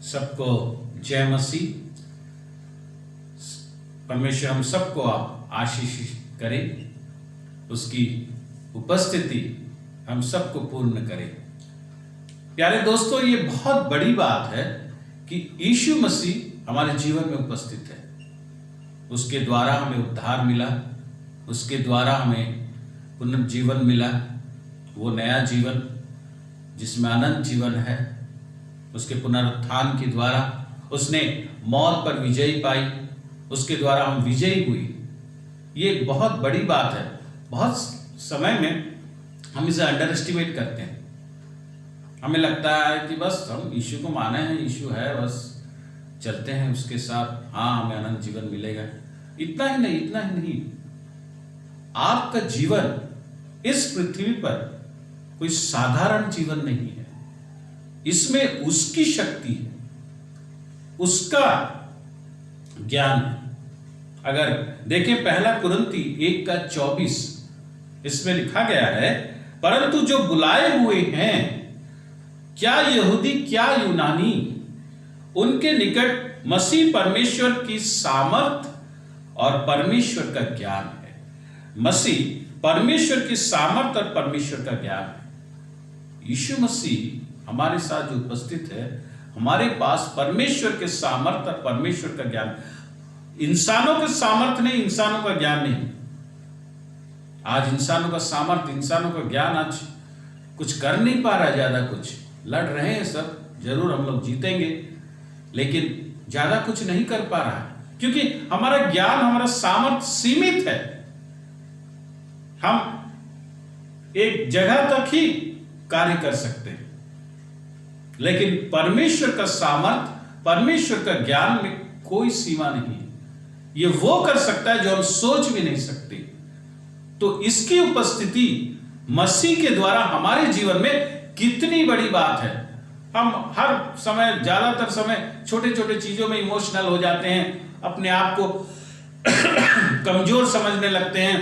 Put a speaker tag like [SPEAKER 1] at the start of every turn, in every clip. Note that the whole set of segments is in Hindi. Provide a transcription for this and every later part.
[SPEAKER 1] सबको जय मसीह। परमेश्वर हम सबको आशीष करे, उसकी उपस्थिति हम सबको पूर्ण करे। प्यारे दोस्तों, ये बहुत बड़ी बात है कि यीशु मसीह हमारे जीवन में उपस्थित है। उसके द्वारा हमें उद्धार मिला, उसके द्वारा हमें पुनर्जीवन मिला, वो नया जीवन जिसमें अनंत जीवन है। उसके पुनरुत्थान के द्वारा उसने मौत पर विजय पाई, उसके द्वारा हम विजयी हुई। ये एक बहुत बड़ी बात है। बहुत समय में हम इसे अंडर एस्टिमेट करते हैं। हमें लगता है कि बस हम यीशु को माने हैं, यीशु है, बस चलते हैं उसके साथ, हाँ हमें अनंत जीवन मिलेगा। इतना ही नहीं, इतना ही नहीं, आपका जीवन इस पृथ्वी पर कोई साधारण जीवन नहीं है। इसमें उसकी शक्ति है, उसका ज्ञान है। अगर देखें पहला कुरिन्ती 1:24, इसमें लिखा गया है, परंतु जो बुलाए हुए हैं, क्या यहूदी क्या यूनानी, उनके निकट मसीह परमेश्वर की सामर्थ और परमेश्वर का ज्ञान है। मसीह परमेश्वर की सामर्थ और परमेश्वर का ज्ञान है। यीशु मसीह हमारे साथ जो उपस्थित है, हमारे पास परमेश्वर के सामर्थ और परमेश्वर का ज्ञान। इंसानों के सामर्थ नहीं, इंसानों का ज्ञान नहीं। आज इंसानों का सामर्थ, इंसानों का ज्ञान आज कुछ कर नहीं पा रहा, ज्यादा कुछ लड़ रहे हैं सब, जरूर हम लोग जीतेंगे, लेकिन ज्यादा कुछ नहीं कर पा रहा है, क्योंकि हमारा ज्ञान, हमारा सामर्थ सीमित है। हम एक जगह तक ही कार्य कर सकते हैं, लेकिन परमेश्वर का सामर्थ, परमेश्वर का ज्ञान में कोई सीमा नहीं है। ये वो कर सकता है जो हम सोच भी नहीं सकते। तो इसकी उपस्थिति मसीह के द्वारा हमारे जीवन में कितनी बड़ी बात है। हम हर समय, ज्यादातर समय छोटे छोटे चीजों में इमोशनल हो जाते हैं, अपने आप को कमजोर समझने लगते हैं,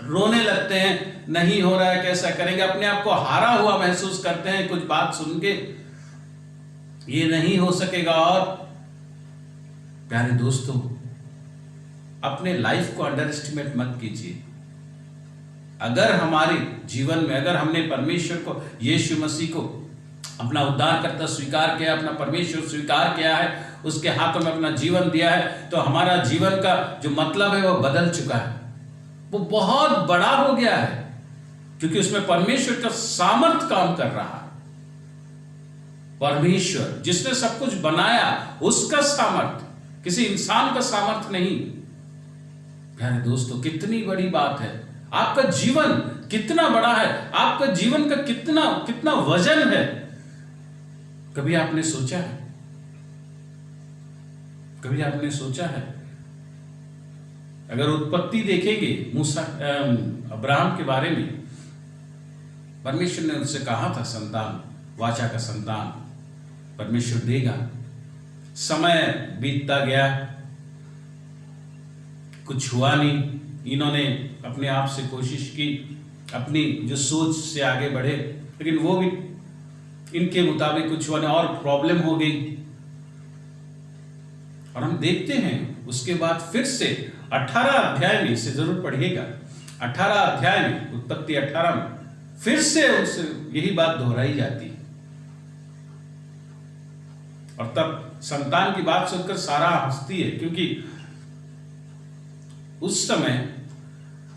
[SPEAKER 1] रोने लगते हैं, नहीं हो रहा है कैसा करेंगे, अपने आप को हारा हुआ महसूस करते हैं कुछ बात सुन के, ये नहीं हो सकेगा। और प्यारे दोस्तों, अपने लाइफ को अंडर एस्टिमेट मत कीजिए। अगर हमारे जीवन में, अगर हमने परमेश्वर को, यीशु मसीह को अपना उद्धारकर्ता स्वीकार किया, अपना परमेश्वर स्वीकार किया है, उसके हाथों में अपना जीवन दिया है, तो हमारा जीवन का जो मतलब है वो बदल चुका है, वो बहुत बड़ा हो गया है, क्योंकि उसमें परमेश्वर का सामर्थ काम कर रहा है। परमेश्वर जिसने सब कुछ बनाया, उसका सामर्थ, किसी इंसान का सामर्थ नहीं। प्यारे दोस्तों, कितनी बड़ी बात है। आपका जीवन कितना बड़ा है, आपका जीवन का कितना कितना वजन है। कभी आपने सोचा है? कभी आपने सोचा है? अगर उत्पत्ति देखेंगे मूसा, अब्राहम के बारे में, परमेश्वर ने उससे कहा था संतान, वाचा का संतान परमेश्वर देगा। समय बीतता गया, कुछ हुआ नहीं। इन्होंने अपने आप से कोशिश की, अपनी जो सोच से आगे बढ़े, लेकिन वो भी इनके मुताबिक कुछ हुआ नहीं, और प्रॉब्लम हो गई। और हम देखते हैं उसके बाद फिर से 18 अध्याय में, इसे जरूर पढ़िएगा, 18 अध्याय में, उत्पत्ति 18 में फिर से उनसे यही बात दोहराई जाती है। और तब संतान की बात सुनकर सारा हंसती है, क्योंकि उस समय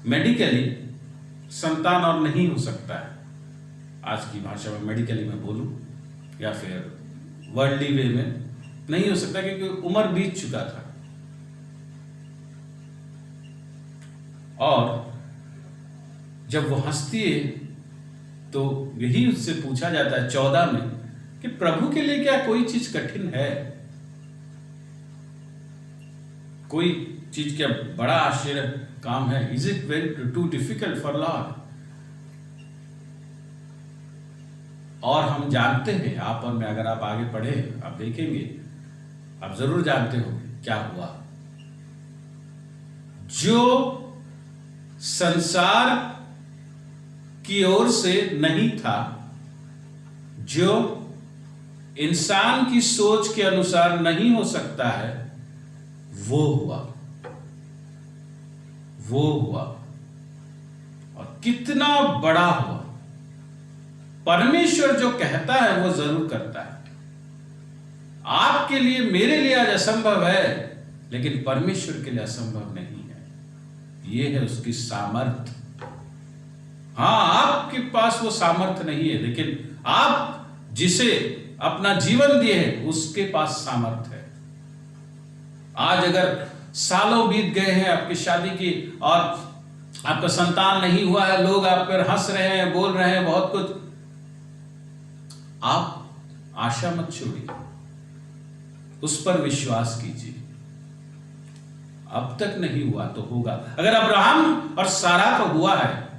[SPEAKER 1] मेडिकली संतान और नहीं हो सकता है। आज की भाषा में मेडिकली मैं बोलूं, या फिर वर्ल्डली वे में नहीं हो सकता, क्योंकि उम्र बीत चुका था। और जब वो हंसती है तो यही उससे पूछा जाता है 14 में कि प्रभु के लिए क्या कोई चीज कठिन है? कोई चीज क्या बड़ा आश्चर्य काम है? Is it very too difficult for lord? और हम जानते हैं, आप और मैं, अगर आप आगे पढ़े आप देखेंगे, आप जरूर जानते हो क्या हुआ। जो संसार की ओर से नहीं था, जो इंसान की सोच के अनुसार नहीं हो सकता है, वो हुआ, वो हुआ, और कितना बड़ा हुआ। परमेश्वर जो कहता है वो जरूर करता है। आपके लिए, मेरे लिए आज असंभव है, लेकिन परमेश्वर के लिए असंभव नहीं है। ये है उसकी सामर्थ्य। हाँ, आपके पास वो सामर्थ्य नहीं है, लेकिन आप जिसे अपना जीवन दिए हैं उसके पास सामर्थ्य है। आज अगर सालों बीत गए हैं आपकी शादी की और आपका संतान नहीं हुआ है, लोग आप पर हंस रहे हैं, बोल रहे हैं बहुत कुछ, आप आशा मत छोड़िए, उस पर विश्वास कीजिए। अब तक नहीं हुआ तो होगा। अगर अब्राहम और सारा का हुआ है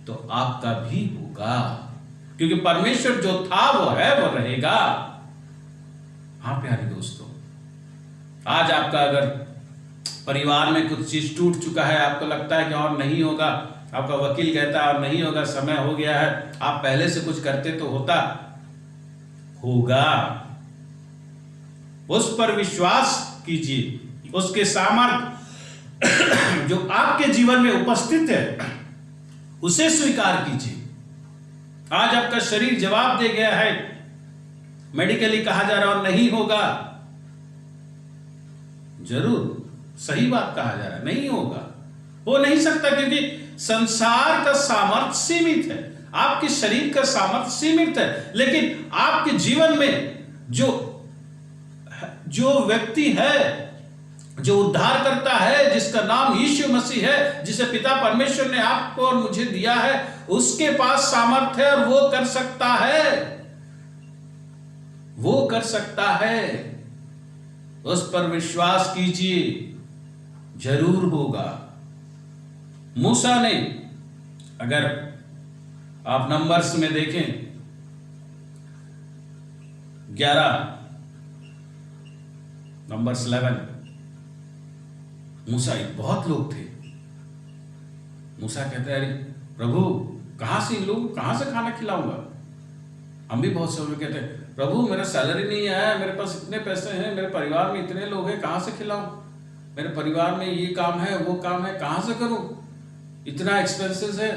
[SPEAKER 1] तो आपका भी होगा, क्योंकि परमेश्वर जो था वो है, वो रहेगा। हाँ प्यारे दोस्तों, आज आपका अगर परिवार में कुछ चीज टूट चुका है, आपको लगता है कि और नहीं होगा, आपका वकील कहता है और नहीं होगा, समय हो गया है, आप पहले से कुछ करते तो होता, होगा। उस पर विश्वास कीजिए, उसके सामर्थ्य जो आपके जीवन में उपस्थित है उसे स्वीकार कीजिए। आज आपका शरीर जवाब दे गया है, मेडिकली कहा जा रहा और नहीं होगा, जरूर सही बात कहा जा रहा है, नहीं होगा, हो नहीं सकता, क्योंकि संसार का सामर्थ्य सीमित है, आपके शरीर का सामर्थ्य सीमित है। लेकिन आपके जीवन में जो व्यक्ति है, जो उद्धार करता है, जिसका नाम यीशु मसीह है, जिसे पिता परमेश्वर ने आपको और मुझे दिया है, उसके पास सामर्थ्य है और वो कर सकता है, वो कर सकता है। उस पर विश्वास कीजिए, जरूर होगा। मूसा ने, अगर आप नंबर्स में देखें 11 नंबर्स 11, मूसा, बहुत लोग थे। मूसा कहते हैं, अरे प्रभु कहां से इन लोगों को कहां से खाना खिलाऊंगा। हम भी बहुत समय कहते हैं, प्रभु मेरा सैलरी नहीं आया, मेरे पास इतने पैसे हैं, मेरे परिवार में इतने लोग हैं, कहां से खिलाऊं, मेरे परिवार में ये काम है, वो काम है, कहां से करूं, इतना एक्सपेंसेस है,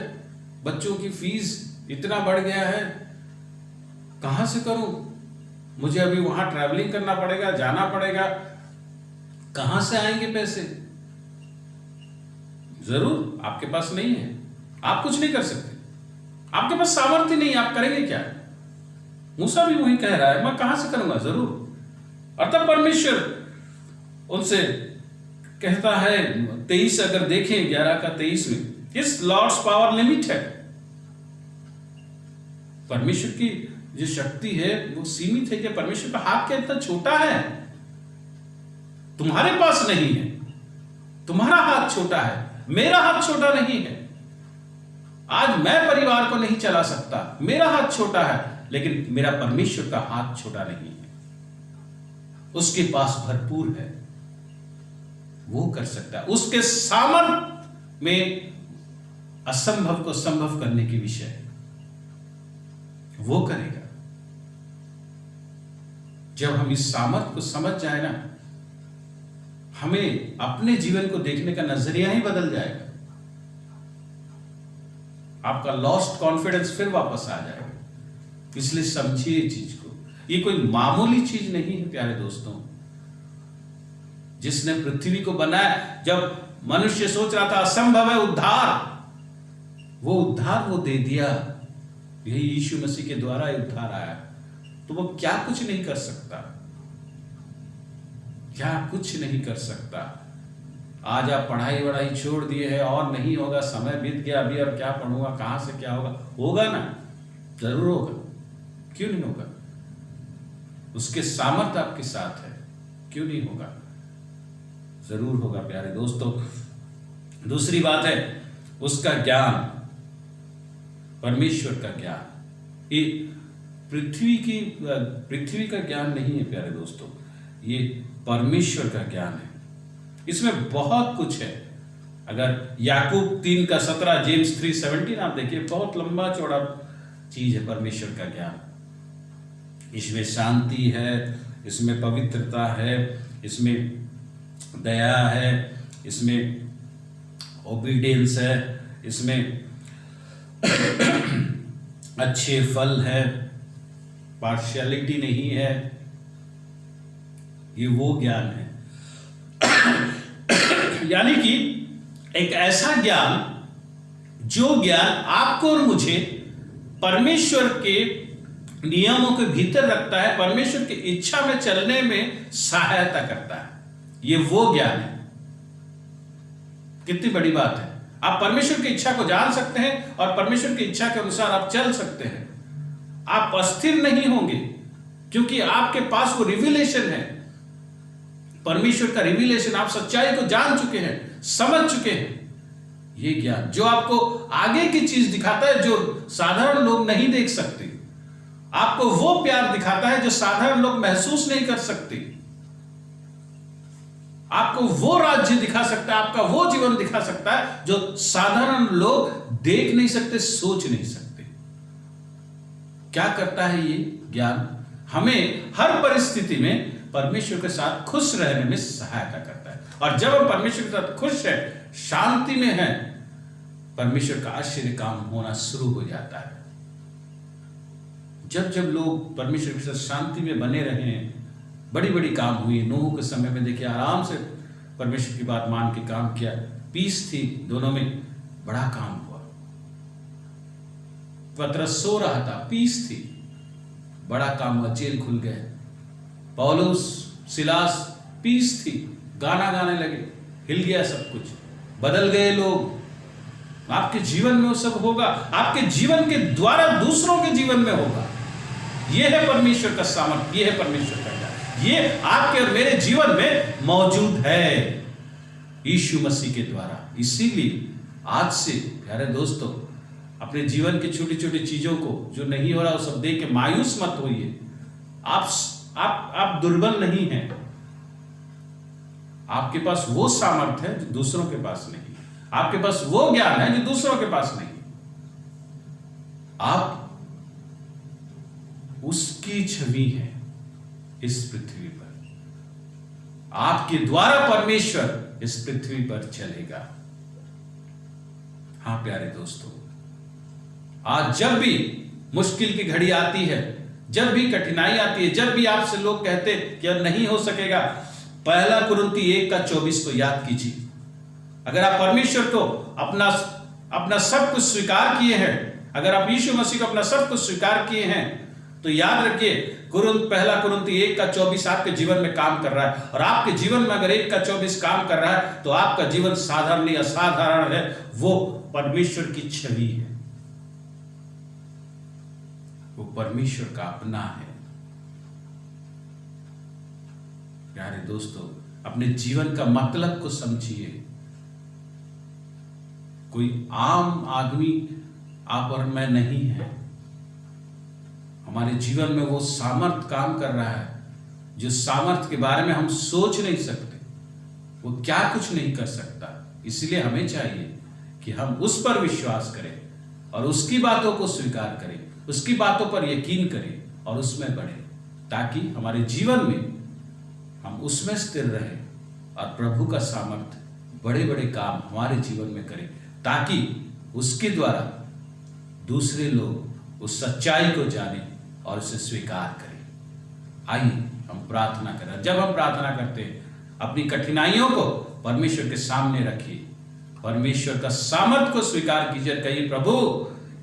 [SPEAKER 1] बच्चों की फीस इतना बढ़ गया है, कहां से करूं, मुझे अभी वहां ट्रैवलिंग करना पड़ेगा, जाना पड़ेगा, कहां से आएंगे पैसे। जरूर आपके पास नहीं है, आप कुछ नहीं कर सकते, आपके पास सामर्थ्य नहीं, आप करेंगे क्या। मूसा भी वही कह रहा है, मैं कहां से करूंगा, जरूर। और तब परमेश्वर उनसे कहता है, 23 अगर देखें 11 का 23 में, हिज लॉर्ड्स पावर लिमिटेड, परमेश्वर की जो शक्ति है वो सीमित है। कि परमेश्वर का हाथ क्या इतना छोटा है, तुम्हारे पास नहीं है, तुम्हारा हाथ छोटा है, मेरा हाथ छोटा नहीं है। आज मैं परिवार को नहीं चला सकता, मेरा हाथ छोटा है, लेकिन मेरा परमेश्वर का हाथ छोटा नहीं है, उसके पास भरपूर है, वो कर सकता है। उसके सामर्थ्य में असंभव को संभव करने की विषय है, वो करेगा। जब हम इस सामर्थ्य को समझ जाए ना, हमें अपने जीवन को देखने का नजरिया ही बदल जाएगा। आपका लॉस्ट कॉन्फिडेंस फिर वापस आ जाएगा। इसलिए समझिए चीज को, ये कोई मामूली चीज नहीं है प्यारे दोस्तों। जिसने पृथ्वी को बनाया, जब मनुष्य सोच रहा था असंभव है उद्धार, वो उद्धार वो दे दिया। यही यीशु मसीह के द्वारा उद्धार आया, तो वो क्या कुछ नहीं कर सकता, क्या कुछ नहीं कर सकता। आज आप पढ़ाई वढ़ाई छोड़ दिए हैं और नहीं होगा, समय बीत गया, अभी और क्या पढ़ूंगा, कहां से क्या होगा, होगा ना, जरूर होगा, क्यों नहीं होगा। उसके सामर्थ्य आपके साथ है, क्यों नहीं होगा, जरूर होगा प्यारे दोस्तों। दूसरी बात है उसका ज्ञान, परमेश्वर का ज्ञान। ये पृथ्वी का ज्ञान नहीं है प्यारे दोस्तों, ये परमेश्वर का ज्ञान है। इसमें बहुत कुछ है। अगर याकूब 3:17, जेम्स 3:17 आप देखिए, बहुत लंबा चौड़ा चीज है परमेश्वर का ज्ञान। इसमें शांति है, इसमें पवित्रता है, इसमें दया है, इसमें ओबीडियंस है, इसमें अच्छे फल है, पार्शियलिटी नहीं है। ये वो ज्ञान है यानी कि एक ऐसा ज्ञान जो ज्ञान आपको और मुझे परमेश्वर के नियमों के भीतर रखता है, परमेश्वर की इच्छा में चलने में सहायता करता है। ये वो ज्ञान है। कितनी बड़ी बात है। आप परमेश्वर की इच्छा को जान सकते हैं और परमेश्वर की इच्छा के अनुसार आप चल सकते हैं। आप अस्थिर नहीं होंगे क्योंकि आपके पास वो रिवीलेशन है, परमेश्वर का रिवीलेशन। आप सच्चाई को जान चुके हैं, समझ चुके हैं। ये ज्ञान जो आपको आगे की चीज दिखाता है जो साधारण लोग नहीं देख सकते, आपको वो प्यार दिखाता है जो साधारण लोग महसूस नहीं कर सकते, आपको वो राज्य दिखा सकता है, आपका वो जीवन दिखा सकता है जो साधारण लोग देख नहीं सकते, सोच नहीं सकते। क्या करता है ये ज्ञान? हमें हर परिस्थिति में परमेश्वर के साथ खुश रहने में सहायता करता है। और जब हम परमेश्वर के साथ खुश है, शांति में है, परमेश्वर का आश्चर्य काम होना शुरू हो जाता है। जब जब लोग परमेश्वर के साथ शांति में बने रहे हैं, बड़ी बड़ी काम हुई। नूह के समय में देखिए, आराम से परमेश्वर की बात मान के काम किया, पीस थी दोनों में, बड़ा काम हुआ। पतरस सो रहा था, पीस थी, बड़ा काम हुआ, जेल खुल गए। पौलुस सिलास, पीस थी, गाना गाने लगे, हिल गया सब कुछ, बदल गए लोग। आपके जीवन में वो सब होगा, आपके जीवन के द्वारा दूसरों के जीवन में होगा। यह है परमेश्वर का सामर्थ्य, यह है परमेश्वर का ज्ञान। ये आपके और मेरे जीवन में मौजूद है यीशु मसीह के द्वारा। इसीलिए आज से प्यारे दोस्तों, अपने जीवन की छोटी छोटी चीजों को जो नहीं हो रहा वो सब देख के मायूस मत होइए। आप दुर्बल नहीं हैं। आपके पास वो सामर्थ्य है जो दूसरों के पास नहीं। आपके पास वो ज्ञान है जो दूसरों के पास नहीं। आप उसकी छवि है इस पृथ्वी पर। आपके द्वारा परमेश्वर इस पृथ्वी पर चलेगा। हां प्यारे दोस्तों, आज जब भी मुश्किल की घड़ी आती है, जब भी कठिनाई आती है, जब भी आपसे लोग कहते कि अब नहीं हो सकेगा, 1 कुरिन्थी 1:24 को याद कीजिए। अगर आप परमेश्वर को अपना सब कुछ स्वीकार किए हैं, अगर आप यीशु मसीह को अपना सब कुछ स्वीकार किए हैं, तो याद रखिए 1 कुरिन्थी 1:24 आपके जीवन में काम कर रहा है। और आपके जीवन में अगर 1:24 काम कर रहा है तो आपका जीवन साधारण नहीं, असाधारण है। वो परमेश्वर की छवि है, वो परमेश्वर का अपना है। प्यारे दोस्तों, अपने जीवन का मतलब को समझिए। कोई आम आदमी आप और मैं नहीं है। हमारे जीवन में वो सामर्थ काम कर रहा है जो सामर्थ के बारे में हम सोच नहीं सकते। वो क्या कुछ नहीं कर सकता। इसलिए हमें चाहिए कि हम उस पर विश्वास करें और उसकी बातों को स्वीकार करें, उसकी बातों पर यकीन करें और उसमें बढ़ें, ताकि हमारे जीवन में हम उसमें स्थिर रहें और प्रभु का सामर्थ्य बड़े बड़े काम हमारे जीवन में करें, ताकि उसके द्वारा दूसरे लोग उस सच्चाई को जानें और उसे स्वीकार करें। आइए हम प्रार्थना करें। जब हम प्रार्थना करते हैं, अपनी कठिनाइयों को परमेश्वर के सामने रखिए, परमेश्वर का सामर्थ्य को स्वीकार कीजिए। कहिए, प्रभु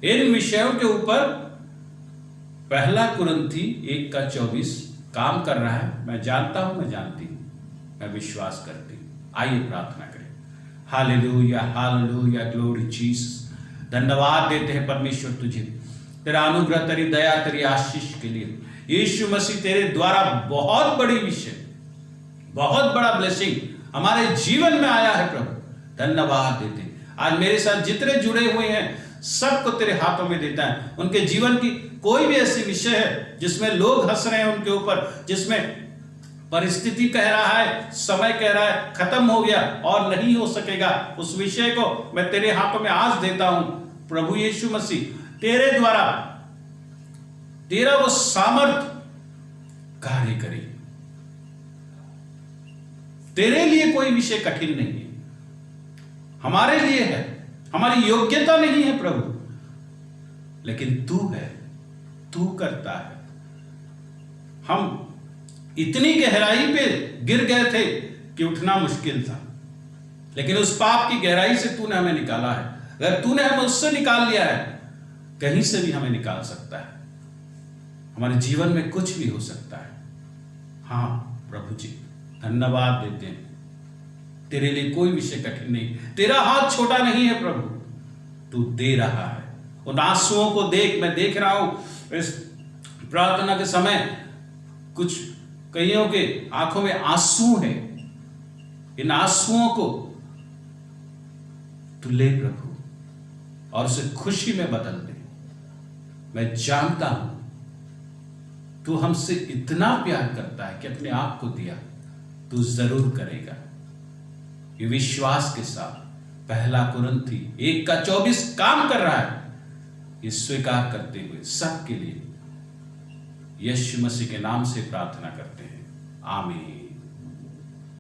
[SPEAKER 1] इन विषयों के ऊपर 1 कुरिन्थी 1:24 काम कर रहा है। मैं जानता हूं, मैं जानती हूं, मैं विश्वास करती हूं। आइए प्रार्थना करें। Hallelujah, hallelujah, glory Jesus. धन्यवाद देते हैं परमेश्वर तुझे, तेरा अनुग्रह, तेरी दया, तेरी आशीष के लिए। यीशु मसीह, तेरे द्वारा बहुत बड़ी विषय, बहुत बड़ा ब्लेसिंग हमारे जीवन में आया है प्रभु। धन्यवाद देते हैं। आज मेरे साथ जितने जुड़े हुए हैं सबको तेरे हाथों में देता है। उनके जीवन की कोई भी ऐसी विषय है जिसमें लोग हंस रहे हैं उनके ऊपर, जिसमें परिस्थिति कह रहा है, समय कह रहा है खत्म हो गया और नहीं हो सकेगा, उस विषय को मैं तेरे हाथों में आज देता हूं। प्रभु यीशु मसीह, तेरे द्वारा तेरा वो सामर्थ कार्य करे। तेरे लिए कोई विषय कठिन नहीं है, हमारे लिए है। हमारी योग्यता नहीं है प्रभु, लेकिन तू है, तू करता है। हम इतनी गहराई पे गिर गए थे कि उठना मुश्किल था, लेकिन उस पाप की गहराई से तूने हमें निकाला है। अगर तूने हमें उससे निकाल लिया है, कहीं से भी हमें निकाल सकता है। हमारे जीवन में कुछ भी हो सकता है। हाँ प्रभु जी, धन्यवाद देते हैं। तेरे लिए कोई विषय कठिन नहीं, तेरा हाथ छोटा नहीं है प्रभु, तू दे रहा है। उन आंसुओं को देख, मैं देख रहा हूं इस प्रार्थना के समय कुछ कईयों के आंखों में आंसू है। इन आंसुओं को तू ले प्रभु और उसे खुशी में बदल दे। मैं जानता हूं तू हमसे इतना प्यार करता है कि अपने आप को दिया, तू जरूर करेगा। ये विश्वास के साथ 1 कुरिन्थी 1:24 काम कर रहा है, ये स्वीकार करते हुए सबके लिए यीशु मसीह के नाम से प्रार्थना करते हैं, आमीन।